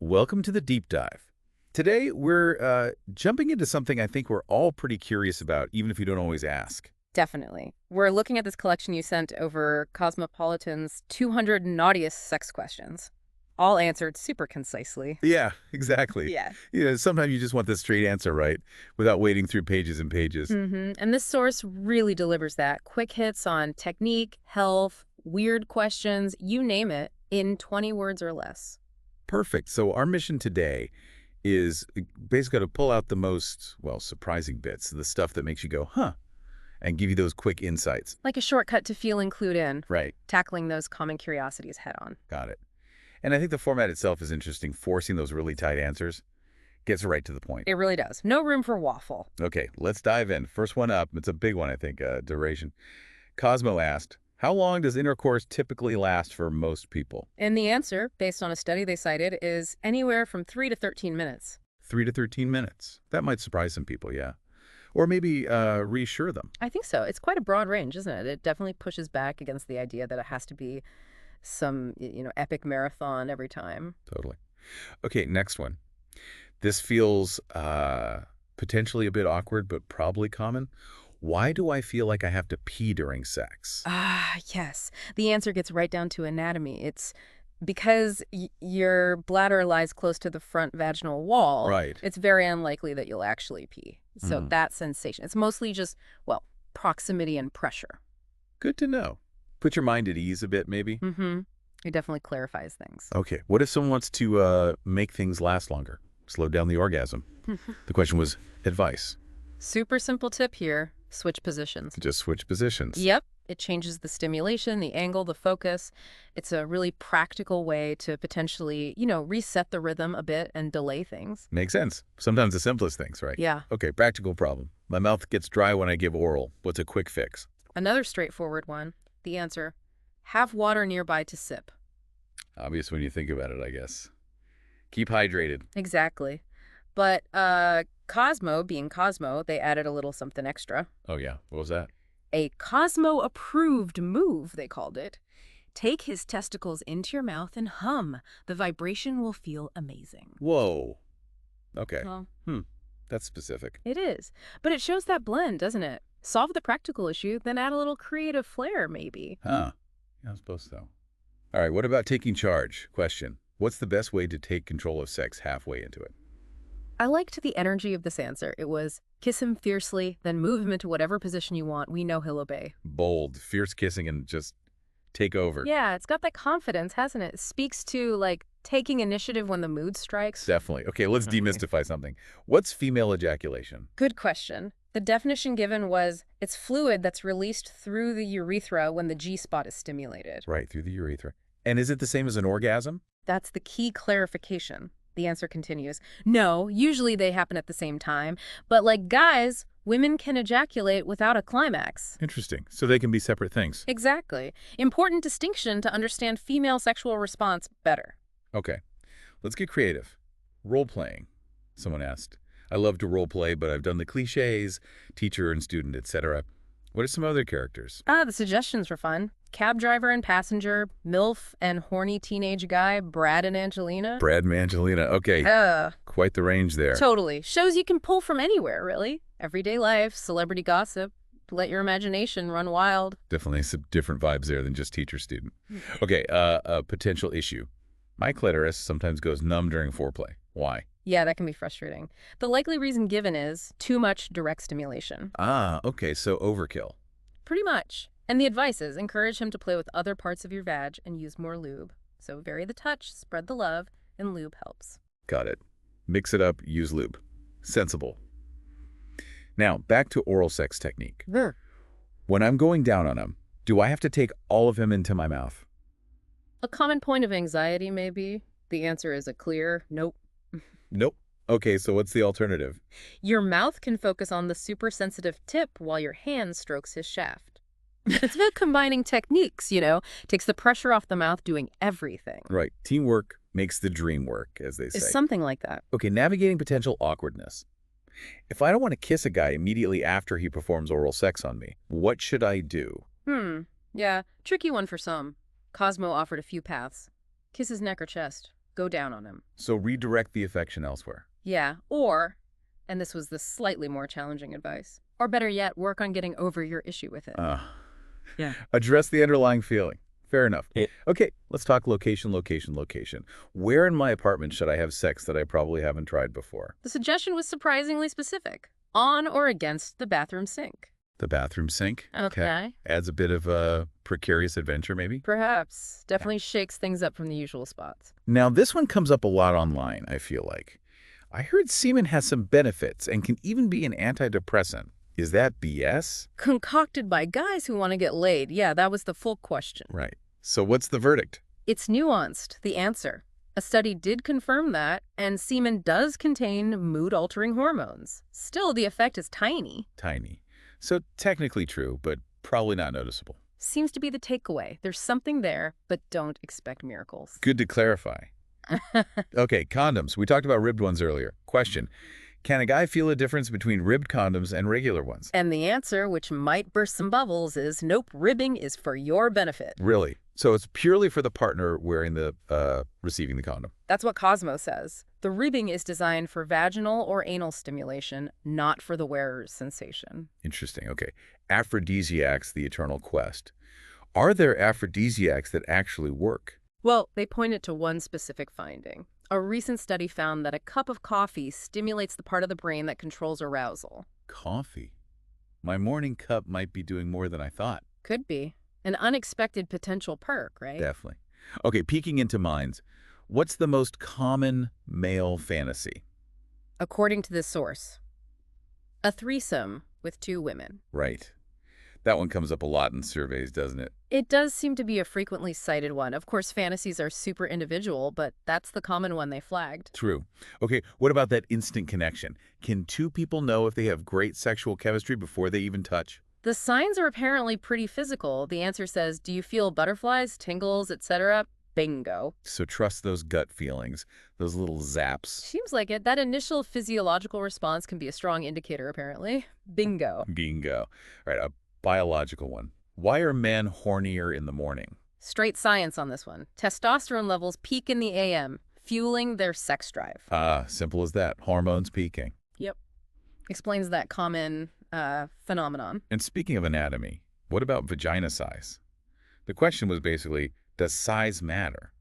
Welcome to the deep dive. Today, we're jumping into something I think we're all pretty curious about, even if you don't always ask. Definitely. We're looking at this collection you sent over Cosmopolitan's 200 Naughtiest Sex Questions, all answered super concisely. Yeah, exactly. Yeah. Sometimes you just want the straight answer, right? Without wading through pages and pages. And this source really delivers that. Quick hits on technique, health, weird questions, you name it, in 20 words or less. Perfect. So our mission today is basically to pull out the most, well, surprising bits, the stuff that makes you go, huh, and give you those quick insights. Like a shortcut to feeling clued in, Right. tackling those common curiosities head on. Got it. And I think the format itself is interesting. Forcing those really tight answers gets right to the point. It really does. No room for waffle. Okay, let's dive in. First one up. It's a big one, I think, duration. Cosmo asked, how long does intercourse typically last for most people? And the answer, based on a study they cited, is anywhere from 3 to 13 minutes. 3 to 13 minutes. That might surprise some people, yeah. Or maybe reassure them. I think so. It's quite a broad range, isn't it? It definitely pushes back against the idea that it has to be some, epic marathon every time. Totally. Okay, next one. This feels potentially a bit awkward, but probably common. Why do I feel like I have to pee during sex? Ah, yes. The answer gets right down to anatomy. It's because your bladder lies close to the front vaginal wall. Right. It's very unlikely that you'll actually pee. So that sensation, it's mostly just, well, proximity and pressure. Good to know. Put your mind at ease a bit, maybe? It definitely clarifies things. Okay, what if someone wants to make things last longer? Slow down the orgasm? The question was advice. Super simple tip here. Switch positions. Just switch positions. Yep. It changes the stimulation, the angle, the focus. It's a really practical way to potentially, reset the rhythm a bit and delay things. Makes sense. Sometimes the simplest things, right? Yeah. Okay, practical problem. My mouth gets dry when I give oral. What's a quick fix? Another straightforward one. The answer, have water nearby to sip. Obvious when you think about it, I guess. Keep hydrated. Exactly. But Cosmo, being Cosmo, they added a little something extra. Oh, yeah. What was that? A Cosmo-approved move, they called it. Take his testicles into your mouth and hum. The vibration will feel amazing. Whoa. Okay. Well, That's specific. it is. But it shows that blend, doesn't it? Solve the practical issue, then add a little creative flair, maybe. Huh. Yeah, I suppose so. All right, what about taking charge? Question. What's the best way to take control of sex halfway into it? I liked the energy of this answer. It was, kiss him fiercely, then move him into whatever position you want. We know he'll obey. Bold, fierce kissing, and just take over. Yeah, it's got that confidence, hasn't it? It speaks to, taking initiative when the mood strikes. Definitely. Okay, let's demystify something. What's female ejaculation? Good question. The definition given was, it's fluid that's released through the urethra when the G-spot is stimulated. Right, through the urethra. And is it the same as an orgasm? That's the key clarification. The answer continues. No, usually they happen at the same time. But like guys, women can ejaculate without a climax. Interesting. So they can be separate things. Exactly. Important distinction to understand female sexual response better. Okay, let's get creative. Role-playing, someone asked. I love to role-play, but I've done the cliches, teacher and student, etc. What are some other characters? The suggestions were fun. Cab driver and passenger, MILF and horny teenage guy, Brad and Angelina. Brad and Angelina. Okay, quite the range there. Totally. Shows you can pull from anywhere, really. Everyday life, celebrity gossip. Let your imagination run wild. Definitely some different vibes there than just teacher-student. Okay, a potential issue. My clitoris sometimes goes numb during foreplay. Why? Yeah, that can be frustrating. The likely reason given is too much direct stimulation. Ah, okay, so overkill. Pretty much. And the advice is encourage him to play with other parts of your vag and use more lube. So vary the touch, spread the love, and lube helps. Got it. Mix it up, use lube. Sensible. Now, back to oral sex technique. When I'm going down on him, do I have to take all of him into my mouth? A common point of anxiety, maybe. The answer is a clear nope. Nope. Okay, so what's the alternative? Your mouth can focus on the super sensitive tip while your hand strokes his shaft. It's about combining techniques, takes the pressure off the mouth doing everything. Right. Teamwork makes the dream work, as they say. It's something like that. Okay, navigating potential awkwardness. If I don't want to kiss a guy immediately after he performs oral sex on me, what should I do? Yeah, tricky one for some. Cosmo offered a few paths. Kiss his neck or chest. go down on him. So redirect the affection elsewhere. Yeah, or, and this was the slightly more challenging advice, or better yet, work on getting over your issue with it. Yeah. Address the underlying feeling. Fair enough. Okay, let's talk location, location, location. Where in my apartment should I have sex that I probably haven't tried before? The suggestion was surprisingly specific. On or against the bathroom sink. The bathroom sink? Okay. Adds a bit of a precarious adventure, maybe? Perhaps. Definitely shakes things up from the usual spots. Now, this one comes up a lot online, I feel like. I heard semen has some benefits and can even be an antidepressant. Is that BS? Concocted by guys who want to get laid. Yeah, that was the full question. Right. So what's the verdict? It's nuanced, the answer. A study did confirm that, and semen does contain mood-altering hormones. Still, the effect is tiny. Tiny. So technically true, but probably not noticeable. Seems to be the takeaway. There's something there, but don't expect miracles. Good to clarify. Okay, condoms. We talked about ribbed ones earlier. Question. Can a guy feel a difference between ribbed condoms and regular ones? And the answer, which might burst some bubbles, is nope, ribbing is for your benefit. Really? So it's purely for the partner wearing receiving the condom? That's what Cosmo says. The ribbing is designed for vaginal or anal stimulation, not for the wearer's sensation. Interesting. Okay. Aphrodisiacs, the eternal quest. Are there aphrodisiacs that actually work? Well, they pointed to one specific finding. A recent study found that a cup of coffee stimulates the part of the brain that controls arousal. Coffee? My morning cup might be doing more than I thought. Could be. An unexpected potential perk, right? Definitely. Okay, peeking into minds. What's the most common male fantasy? According to this source, a threesome with 2 women. Right. That one comes up a lot in surveys, doesn't it? It does seem to be a frequently cited one. Of course, fantasies are super individual, but that's the common one they flagged. True. Okay, what about that instant connection? Can 2 people know if they have great sexual chemistry before they even touch? The signs are apparently pretty physical. The answer says, do you feel butterflies, tingles, etc.? Bingo. So trust those gut feelings, those little zaps. Seems like it. That initial physiological response can be a strong indicator, apparently. Bingo. Bingo. All right, a biological one. Why are men hornier in the morning? Straight science on this one. Testosterone levels peak in the AM, fueling their sex drive. Simple as that. Hormones peaking. Yep. Explains that common phenomenon. And speaking of anatomy, what about vagina size? The question was basically, does size matter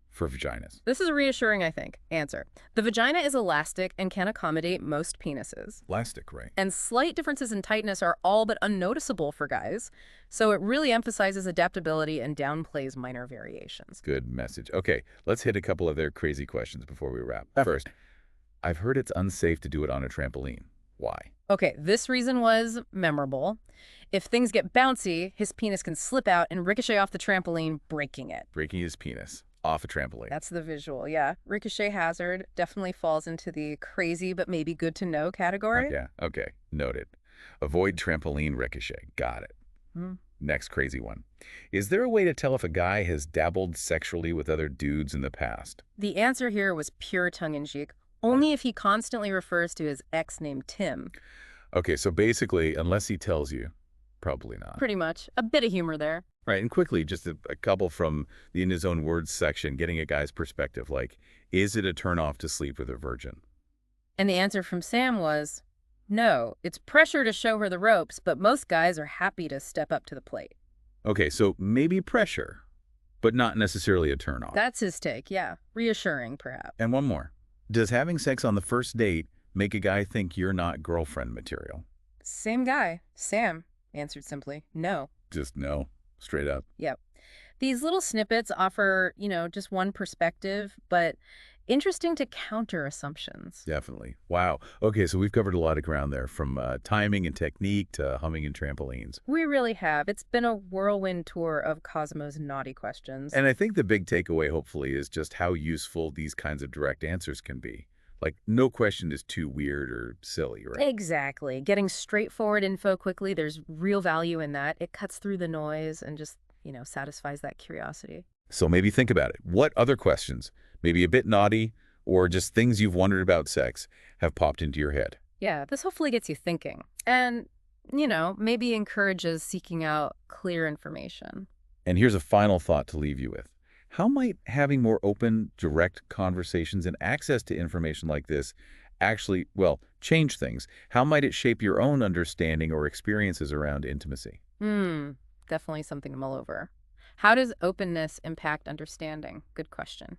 for vaginas? This is reassuring, I think. Answer. The vagina is elastic and can accommodate most penises. Elastic, right? And slight differences in tightness are all but unnoticeable for guys. So it really emphasizes adaptability and downplays minor variations. Good message. Okay, let's hit a couple of their crazy questions before we wrap. First, I've heard it's unsafe to do it on a trampoline. Why? Okay, this reason was memorable. If things get bouncy, his penis can slip out and ricochet off the trampoline, breaking it. Breaking his penis off a trampoline. That's the visual, yeah. Ricochet hazard definitely falls into the crazy but maybe good to know category. Yeah, okay. Noted. Avoid trampoline ricochet. Got it. Next crazy one. Is there a way to tell if a guy has dabbled sexually with other dudes in the past? The answer here was pure tongue-in-cheek. Only if he constantly refers to his ex named Tim. Okay, so basically, unless he tells you, probably not. Pretty much. A bit of humor there. Right, and quickly, just a couple from the In His Own Words section, getting a guy's perspective, like, is it a turnoff to sleep with a virgin? And the answer from Sam was, no, it's pressure to show her the ropes, but most guys are happy to step up to the plate. Okay, so maybe pressure, but not necessarily a turnoff. That's his take, yeah. Reassuring, perhaps. And one more. Does having sex on the first date make a guy think you're not girlfriend material? Same guy. Sam answered simply, no. Just no. Straight up. Yep. These little snippets offer, just one perspective, but interesting to counter assumptions. Definitely. Wow. Okay, so we've covered a lot of ground there, from timing and technique to humming and trampolines. We really have. It's been a whirlwind tour of Cosmo's naughty questions. And I think the big takeaway, hopefully, is just how useful these kinds of direct answers can be. Like, no question is too weird or silly, right? Exactly. Getting straightforward info quickly, there's real value in that. It cuts through the noise and just, satisfies that curiosity. So maybe think about it. What other questions, maybe a bit naughty or just things you've wondered about sex, have popped into your head? Yeah, this hopefully gets you thinking. And, maybe encourages seeking out clear information. And here's a final thought to leave you with. How might having more open, direct conversations and access to information like this actually, well, change things? How might it shape your own understanding or experiences around intimacy? Definitely something to mull over. How does openness impact understanding? Good question.